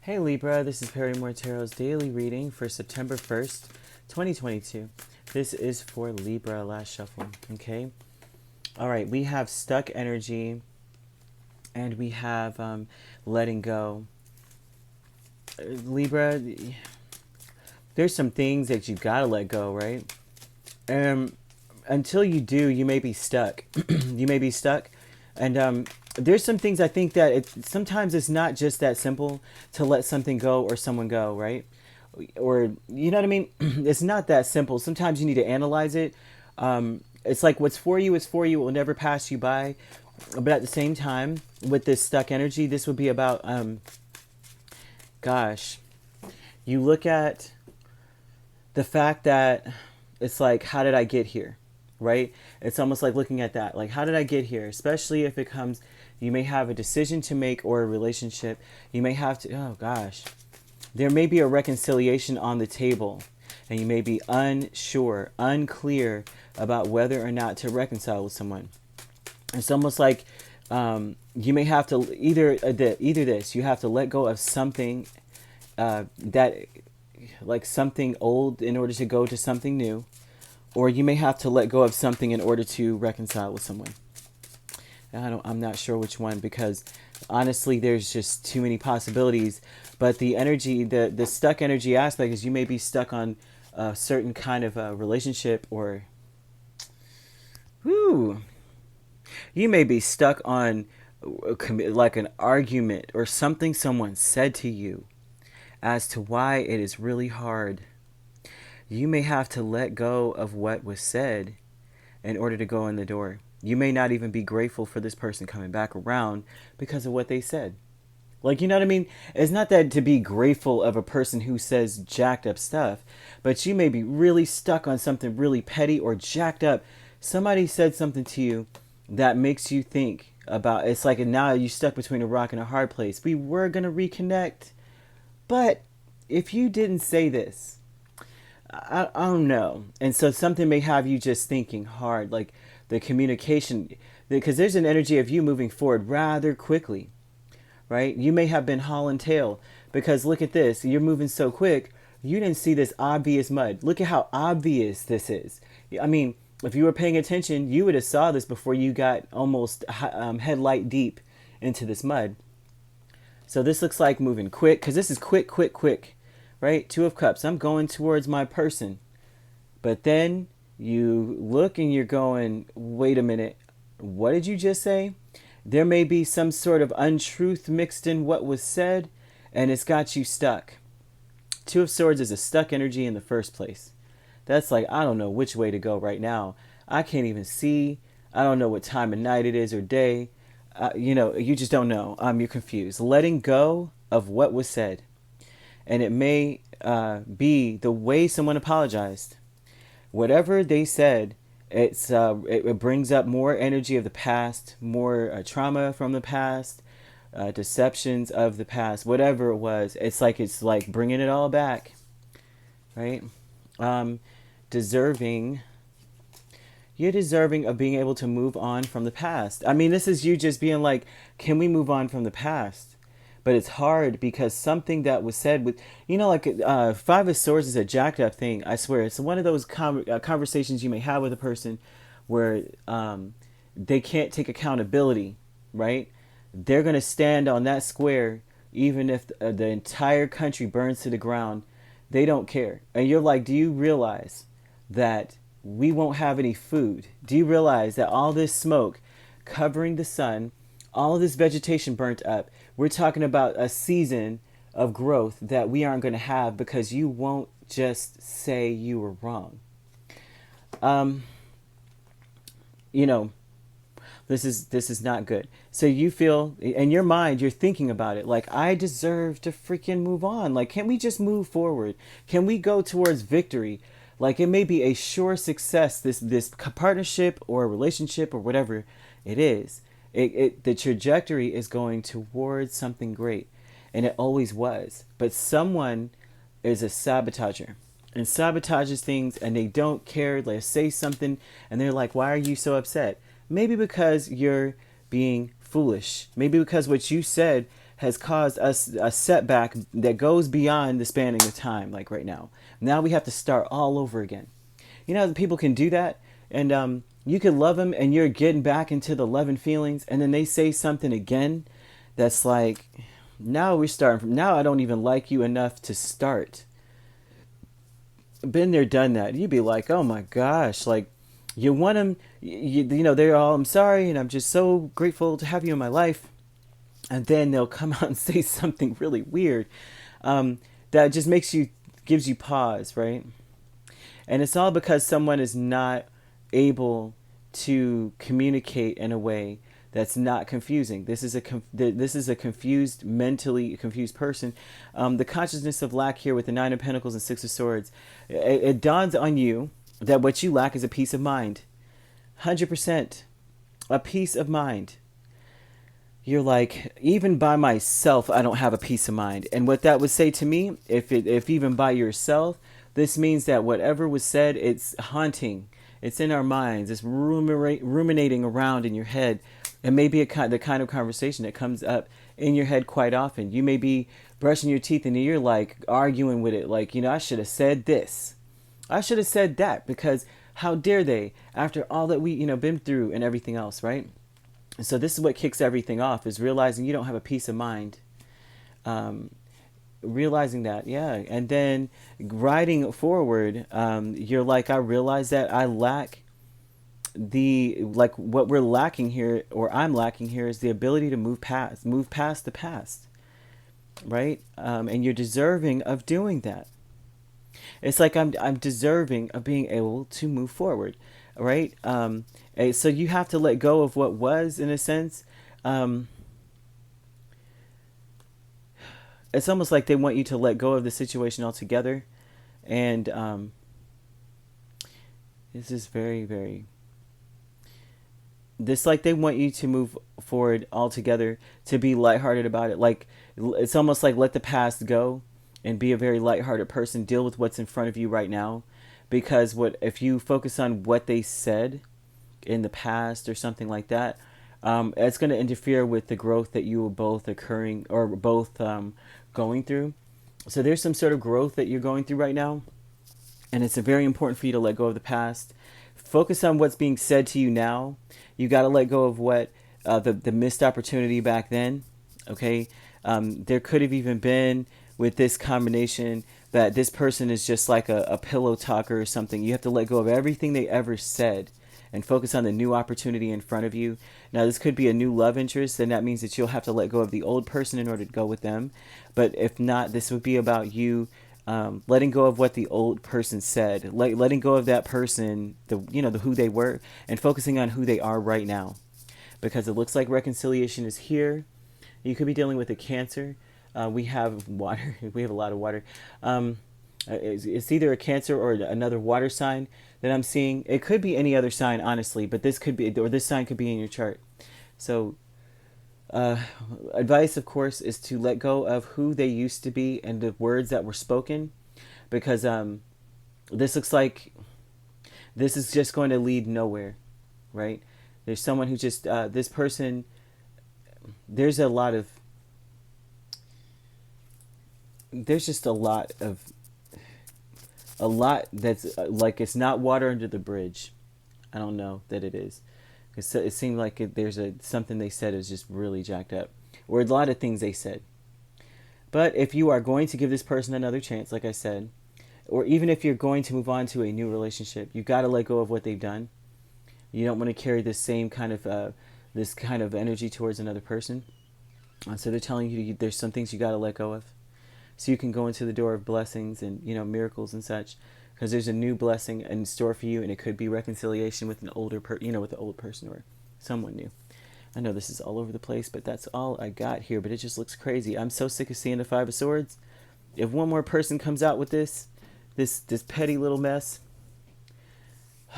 Hey Libra, this is Perrymore Tarot's daily reading for September 1st, 2022. This is for Libra last shuffle, okay? All right, we have stuck energy and we have letting go. Libra, there's some things that you gotta let go, right? And until you do, you may be stuck. You may be stuck. And there's some things I think that sometimes it's not just that simple to let something go or someone go, right? Or, you know what I mean? It's not that simple. Sometimes you need to analyze it. It's like what's for you is for you. It will never pass you by. But at the same time, with this stuck energy, this would be about, gosh, you look at the fact that it's like, how did I get here? Right? It's almost like looking at that. Like, how did I get here? Especially if it comes, you may have a decision to make or a relationship. You may have to, oh gosh, there may be a reconciliation on the table and you may be unsure, unclear about whether or not to reconcile with someone. It's almost like you may have to either this, you have to let go of something that like something old in order to go to something new, or you may have to let go of something in order to reconcile with someone. I'm not sure which one, because honestly there's just too many possibilities. But the energy, the stuck energy aspect is you may be stuck on a certain kind of a relationship, or whoo, you may be stuck on like an argument or something someone said to you as to why it is really hard. You may have to let go of what was said in order to go in the door. You may not even be grateful for this person coming back around because of what they said. Like, you know what I mean? It's not that to be grateful of a person who says jacked up stuff, but you may be really stuck on something really petty or jacked up. Somebody said something to you that makes you think about, it's like now you're stuck between a rock and a hard place. We were going to reconnect, but if you didn't say this, I don't know. And so something may have you just thinking hard, like the communication, because there's an energy of you moving forward rather quickly, right? You may have been hauling tail because look at this. You're moving so quick. You didn't see this obvious mud. Look at how obvious this is. I mean, if you were paying attention, you would have saw this before you got almost headlight deep into this mud. So this looks like moving quick, because this is quick, quick, quick. Right? Two of Cups. I'm going towards my person. But then you look and you're going, wait a minute. What did you just say? There may be some sort of untruth mixed in what was said, and it's got you stuck. Two of Swords is a stuck energy in the first place. That's like, I don't know which way to go right now. I can't even see. I don't know what time of night it is or day. You just don't know. You're confused. Letting go of what was said. And it may be the way someone apologized. Whatever they said, it brings up more energy of the past, more trauma from the past, deceptions of the past, whatever it was. It's like bringing it all back, right? Deserving. You're deserving of being able to move on from the past. I mean, this is you just being like, can we move on from the past? But it's hard because something that was said with, like Five of Swords is a jacked up thing. I swear. It's one of those conversations you may have with a person where they can't take accountability, right? They're going to stand on that square even if the entire country burns to the ground. They don't care. And you're like, do you realize that we won't have any food? Do you realize that all this smoke covering the sun, all of this vegetation burnt up? We're talking about a season of growth that we aren't going to have because you won't just say you were wrong. This is not good. So you feel in your mind, you're thinking about it like, I deserve to freaking move on. Like, can we just move forward? Can we go towards victory? Like, it may be a sure success, this partnership or relationship or whatever it is. The trajectory is going towards something great, and it always was. But someone is a sabotager and sabotages things, and they don't care. They say something and they're like, why are you so upset? Maybe because you're being foolish. Maybe because what you said has caused us a setback that goes beyond the spanning of time, like right now. Now we have to start all over again. You know, people can do that, and you can love them, and you're getting back into the loving feelings, and then they say something again that's like, now we're starting from, now I don't even like you enough to start. Been there, done that. You'd be like, oh my gosh, like, you want them, you know, they're all, I'm sorry, and I'm just so grateful to have you in my life. And then they'll come out and say something really weird that just gives you pause, right? And it's all because someone is not able to communicate in a way that's not confusing. This is a confused, mentally confused person. The consciousness of lack here with the Nine of Pentacles and Six of Swords, it dawns on you that what you lack is a peace of mind. 100%. A peace of mind. You're like, even by myself, I don't have a peace of mind. And what that would say to me, if even by yourself, this means that whatever was said, it's haunting. It's in our minds. It's ruminating around in your head. It may be the kind of conversation that comes up in your head quite often. You may be brushing your teeth and you're like arguing with it. Like, you know, I should have said this. I should have said that, because how dare they, after all that we, been through and everything else, right? So this is what kicks everything off, is realizing you don't have a peace of mind. Realizing that, yeah. And then riding forward, you're like, I realize that I lack what we're lacking here, or I'm lacking here, is the ability to move past the past, right? And you're deserving of doing that. It's like I'm deserving of being able to move forward, right? So you have to let go of what was, in a sense. It's almost like they want you to let go of the situation altogether. And this is very, very... This, like, they want you to move forward altogether, to be lighthearted about it. Like, it's almost like let the past go and be a very lighthearted person. Deal with what's in front of you right now. Because if you focus on what they said in the past or something like that, it's going to interfere with the growth that you are both going through. So there's some sort of growth that you're going through right now, and it's very important for you to let go of the past. Focus on what's being said to you now. You got to let go of what the missed opportunity back then. Okay, there could have even been, with this combination, that this person is just like a pillow talker or something. You have to let go of everything they ever said and focus on the new opportunity in front of you. Now, this could be a new love interest, and that means that you'll have to let go of the old person in order to go with them. But if not, this would be about you letting go of what the old person said, letting go of that person, the who they were, and focusing on who they are right now. Because it looks like reconciliation is here. You could be dealing with a Cancer. We have water. We have a lot of water. It's either a Cancer or another water sign that I'm seeing. It could be any other sign, honestly, but this sign could be in your chart. So advice, of course, is to let go of who they used to be and the words that were spoken, because this looks like this is just going to lead nowhere, right? There's someone who just this person. There's just a lot that's like, it's not water under the bridge. I don't know that it is. It seemed like there's something they said is just really jacked up, or a lot of things they said. But if you are going to give this person another chance, like I said, or even if you're going to move on to a new relationship, you got to let go of what they've done. You don't want to carry this same kind of energy towards another person. So they're telling you there's some things you got to let go of, so you can go into the door of blessings and miracles and such. Because there's a new blessing in store for you, and it could be reconciliation with an older with an old person or someone new. I know this is all over the place, but that's all I got here. But it just looks crazy. I'm so sick of seeing the Five of Swords. If one more person comes out with this petty little mess,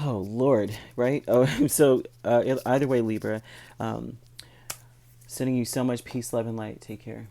oh Lord, right? Oh, so either way, Libra, sending you so much peace, love, and light. Take care.